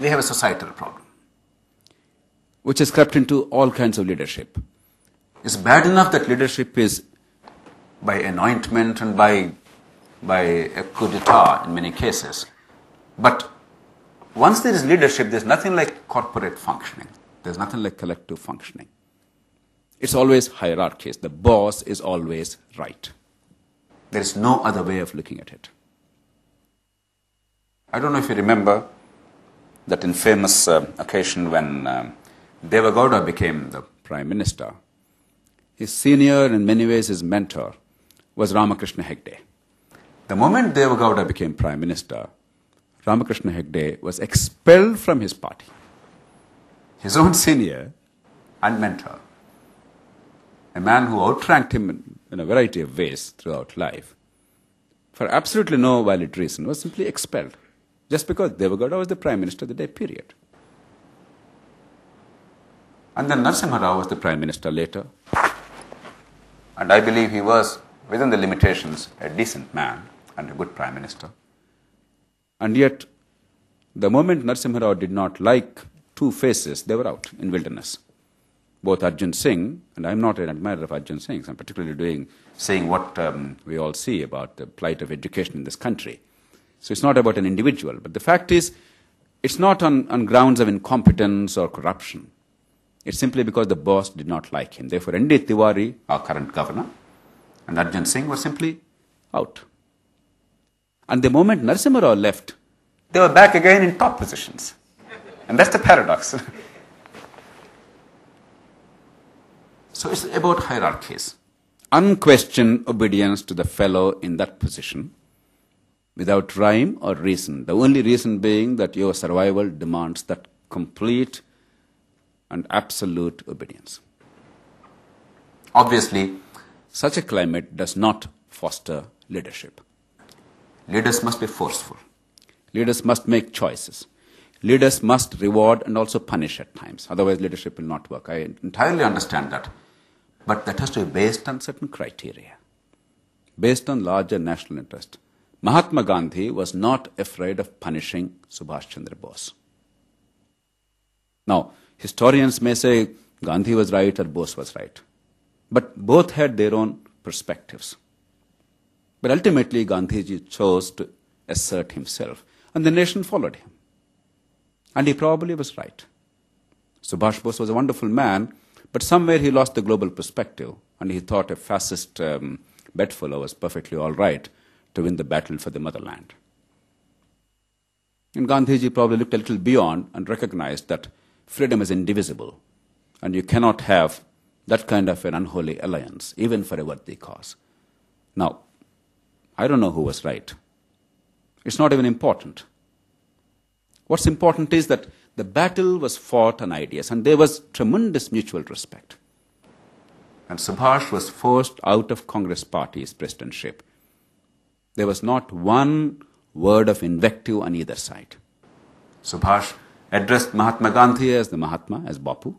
we have a societal problem, which has crept into all kinds of leadership. It's bad enough that leadership is by anointment and by a coup d'etat in many cases. But once there is leadership, there's nothing like corporate functioning. There's nothing like collective functioning. It's always hierarchies. The boss is always right. There is no other way of looking at it. I don't know if you remember that infamous occasion when Deva Gowda became the Prime Minister. His senior, in many ways his mentor, was Ramakrishna Hegde. The moment Deva Gowda became Prime Minister, Ramakrishna Hegde was expelled from his party. His own senior and mentor, a man who outranked him in a variety of ways throughout life, for absolutely no valid reason, was simply expelled, just because Deva Gowda was the Prime Minister of the day, period. And then Narasimha Rao was the Prime Minister later. And I believe he was, within the limitations, a decent man and a good Prime Minister. And yet, the moment Narasimha Rao did not like two faces, they were out in wilderness. Both Arjun Singh, and I'm not an admirer of Arjun Singh, I'm particularly saying what we all see about the plight of education in this country. So it's not about an individual, but the fact is, it's not on grounds of incompetence or corruption. It's simply because the boss did not like him. Therefore, N.D. Tiwari, our current governor, and Arjun Singh were simply out. And the moment Narasimha Rao left, they were back again in top positions. And that's the paradox. So it's about hierarchies. Unquestioned obedience to the fellow in that position, without rhyme or reason. The only reason being that your survival demands that complete and absolute obedience. Obviously, such a climate does not foster leadership. Leaders must be forceful. Leaders must make choices. Leaders must reward and also punish at times. Otherwise, leadership will not work. I entirely understand that. But that has to be based on certain criteria, based on larger national interest. Mahatma Gandhi was not afraid of punishing Subhash Chandra Bose. Now, historians may say Gandhi was right or Bose was right. But both had their own perspectives. But ultimately, Gandhiji chose to assert himself, and the nation followed him. And he probably was right. Subhash Bose was a wonderful man, but somewhere he lost the global perspective, and he thought a fascist bedfellow was perfectly all right to win the battle for the motherland. And Gandhiji probably looked a little beyond and recognized that freedom is indivisible, and you cannot have that kind of an unholy alliance, even for a worthy cause. Now, I don't know who was right. It's not even important. What's important is that the battle was fought on ideas, and there was tremendous mutual respect. And Subhash was forced out of Congress Party's presidentship. There was not one word of invective on either side. Subhash addressed Mahatma Gandhi as the Mahatma, as Bapu.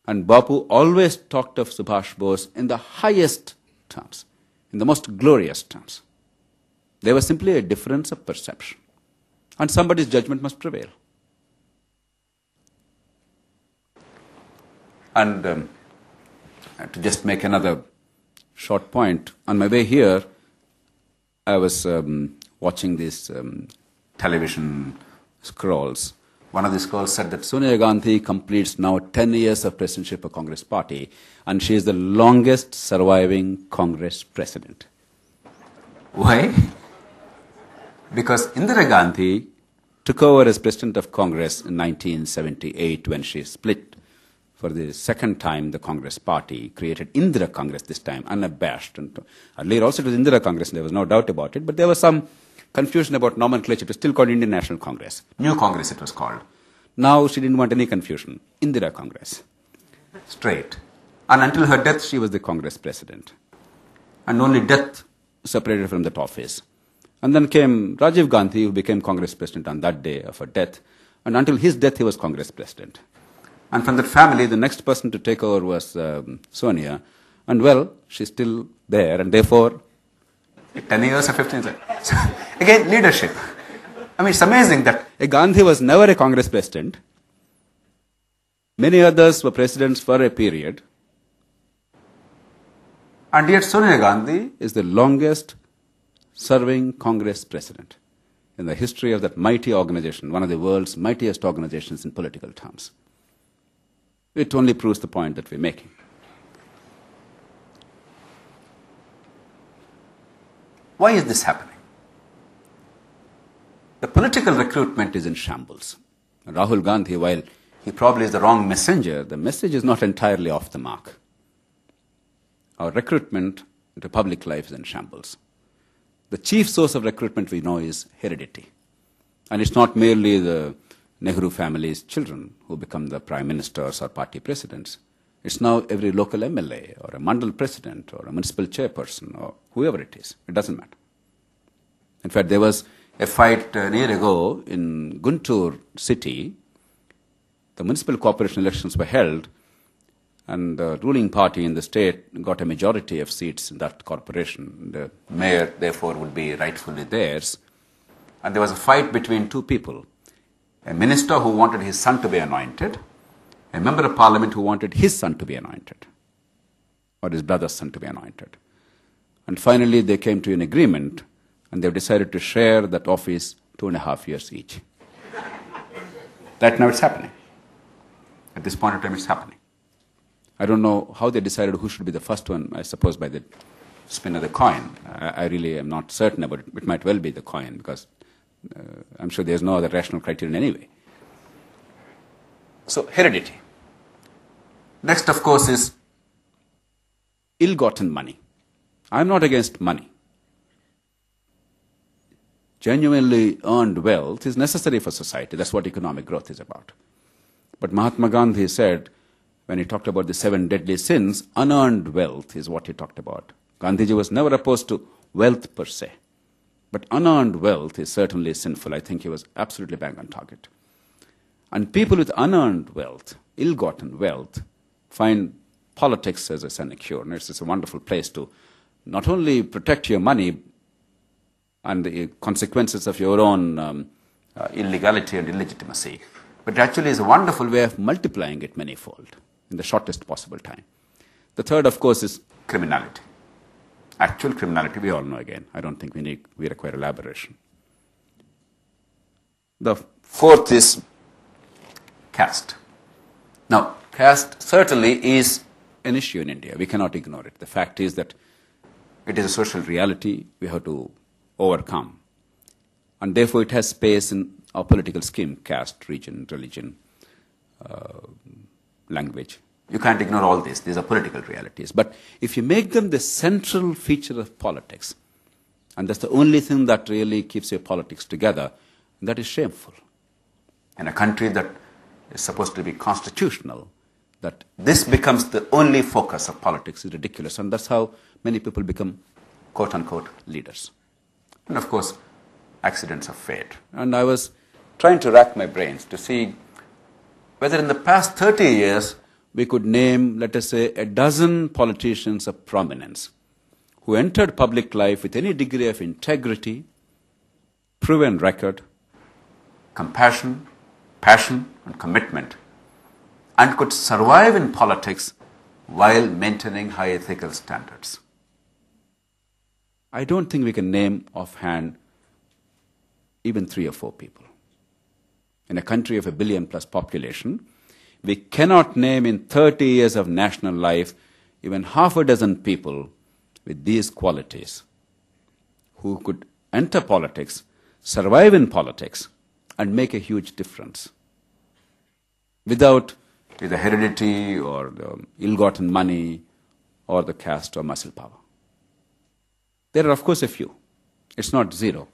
And Bapu always talked of Subhash Bose in the highest terms, in the most glorious terms. There was simply a difference of perception. And somebody's judgment must prevail. And to just make another short point, on my way here, I was watching these television scrolls. One of the scrolls said that Sonia Gandhi completes now 10 years of presidency of Congress Party, and she is the longest surviving Congress president. Why? Because Indira Gandhi took over as president of Congress in 1978 when she split for the second time the Congress Party, created Indira Congress this time, unabashed. And earlier also it was Indira Congress, and there was no doubt about it, but there was some confusion about nomenclature. It was still called Indian National Congress. New Congress it was called. Now she didn't want any confusion. Indira Congress. Straight. And until her death, she was the Congress president. And only death separated her from that office. And then came Rajiv Gandhi, who became Congress president on that day of her death. And until his death, he was Congress president. And from that family, the next person to take over was Sonia. And well, she's still there, and therefore, 10 years or 15 years. So, again, leadership. I mean, it's amazing that Gandhi was never a Congress president. Many others were presidents for a period. And yet Sonia Gandhi Is the longest serving Congress president in the history of that mighty organization, one of the world's mightiest organizations in political terms. It only proves the point that we're making. Why is this happening? The political recruitment is in shambles. Rahul Gandhi, while he probably is the wrong messenger, the message is not entirely off the mark. Our recruitment into public life is in shambles. The chief source of recruitment we know is heredity. And it's not merely the Nehru family's children who become the prime ministers or party presidents. It's now every local MLA or a mandal president or a municipal chairperson or whoever it is. It doesn't matter. In fact, there was a fight a year ago in Guntur city. The municipal corporation elections were held, and the ruling party in the state got a majority of seats in that corporation. The mayor, therefore, would be rightfully theirs. And there was a fight between two people, a minister who wanted his son to be anointed, a member of parliament who wanted his son to be anointed, or his brother's son to be anointed. And finally, they came to an agreement, and they've decided to share that office 2.5 years each. Right now it's happening. At this point in time, it's happening. I don't know how they decided who should be the first one, I suppose by the spin of the coin. I really am not certain about it. It might well be the coin, because I'm sure there's no other rational criterion anyway. So, heredity. Next, of course, is ill-gotten money. I'm not against money. Genuinely earned wealth is necessary for society. That's what economic growth is about. But Mahatma Gandhi said, when he talked about the 7 deadly sins, unearned wealth is what he talked about. Gandhiji was never opposed to wealth per se. But unearned wealth is certainly sinful. I think he was absolutely bang on target. And people with unearned wealth, ill-gotten wealth, find politics as a sinecure. And it's a wonderful place to not only protect your money and the consequences of your own illegality and illegitimacy, but it actually is a wonderful way of multiplying it manifold in the shortest possible time. The third, of course, is criminality. Actual criminality, we all know again. I don't think we require elaboration. The fourth is caste. Now, caste certainly is an issue in India. We cannot ignore it. The fact is that it is a social reality we have to overcome. And therefore it has space in our political scheme: caste, region, religion, language. You can't ignore all this. These are political realities. But if you make them the central feature of politics, and that's the only thing that really keeps your politics together, that is shameful. In a country that is supposed to be constitutional, that this becomes the only focus of politics is ridiculous. And that's how many people become quote-unquote leaders. And of course, accidents of fate. And I was trying to rack my brains to see whether in the past 30 years we could name, let us say, 12 politicians of prominence who entered public life with any degree of integrity, proven record, compassion, passion, and commitment, and could survive in politics while maintaining high ethical standards. I don't think we can name offhand even 3 or 4 people. In a country of 1 billion plus population, we cannot name in 30 years of national life even half a dozen people with these qualities who could enter politics, survive in politics, and make a huge difference without the heredity or the ill-gotten money or the caste or muscle power. There are, of course, a few. It's not zero.